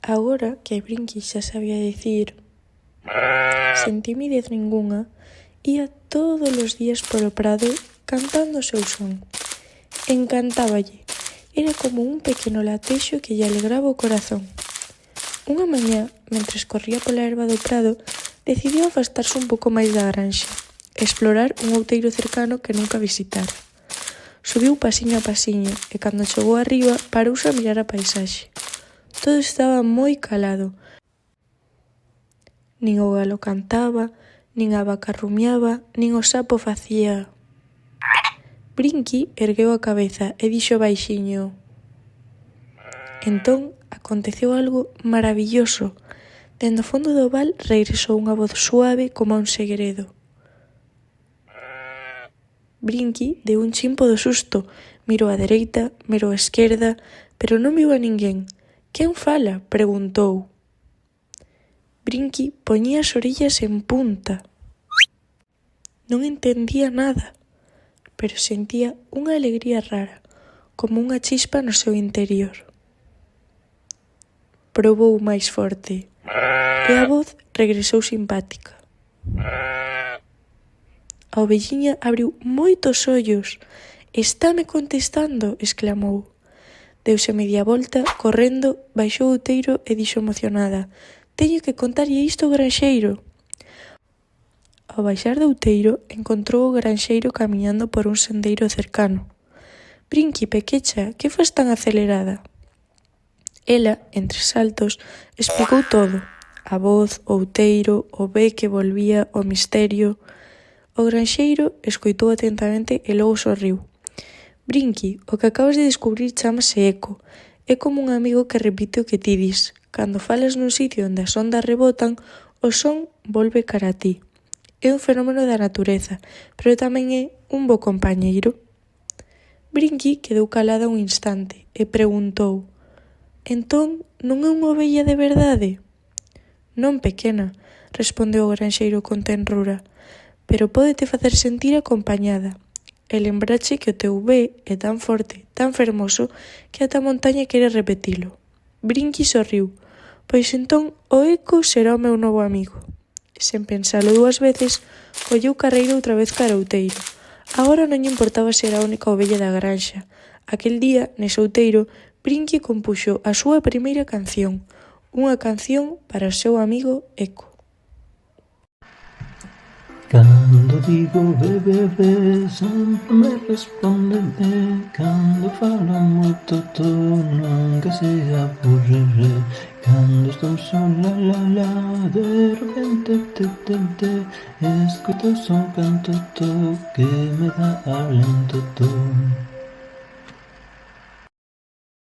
Agora que Brinqui xa sabía dicir sen timidez ningunha, ía todos os días polo prado cantando o seu son. Encantáballe, era como un pequeno latexo que lle alegraba o corazón. Unha mañá, mentres corría pola herba do prado, decidiu afastarse un pouco máis da granxa, explorar un outeiro cercano que nunca visitara. Subiu pasiño a pasiño e cando chegou arriba parouse a mirar a paisaxe. Todo estaba moi calado. Nin o galo cantaba, nin a vaca rumiaba, nin o sapo facía. Brinqui ergueu a cabeza e dixo baixiño. Entón aconteceu algo maravilloso. Dende o fondo do val regresou unha voz suave como a un segredo. Brinqui deu un chimpo do susto, mirou á dereita, mirou á esquerda, pero non viu a ninguén. Quen fala? Preguntou. Brinqui poñía as orellas en punta. Non entendía nada, pero sentía unha alegría rara, como unha chispa no seu interior. Probou máis forte, e a voz regresou simpática. A ovelliña abriu moitos ollos. «Estáme contestando!», exclamou. Deuse media volta, correndo, baixou o outeiro e dixo emocionada: «Teño que contarlle isto ao granxeiro!». Ao baixar do outeiro, encontrou o granxeiro camiñando por un sendeiro cercano. «Brinqui, pequecha, que fas tan acelerada?». Ela, entre saltos, explicou todo: a voz, o outeiro, o ve que volvía, o misterio. O granxeiro escoitou atentamente e logo sorriu. «Brinqui, o que acabas de descubrir chámase eco. É como un amigo que repite o que ti dis. Cando falas nun sitio onde as ondas rebotan, o son volve cara a ti. É un fenómeno da natureza, pero tamén é un bo compañeiro». Brinqui quedou calada un instante e preguntou: «Entón, non é unha ovella de verdade?». «Non, pequena», respondeu o granxeiro con tenrura, «pero pódete facer sentir acompañada. E lembrache que o teu ve é tan forte, tan fermoso, que ata a montaña quere repetilo». Brinqui sorriu. «Pois entón o eco será o meu novo amigo». Sen pensalo dúas veces, colleu carreira outra vez cara ao outeiro. Agora non lle importaba ser a única ovella da granxa. Aquel día, nese outeiro, Brinqui compuxo a súa primeira canción, unha canción para o seu amigo Eco. Cando digo ve, ve, ve, sempre me responde ve. Cando falo moito to, nunca se aburre. Cando estou sola, la, la, de repente, escoito o son canto to, que me dá alento to.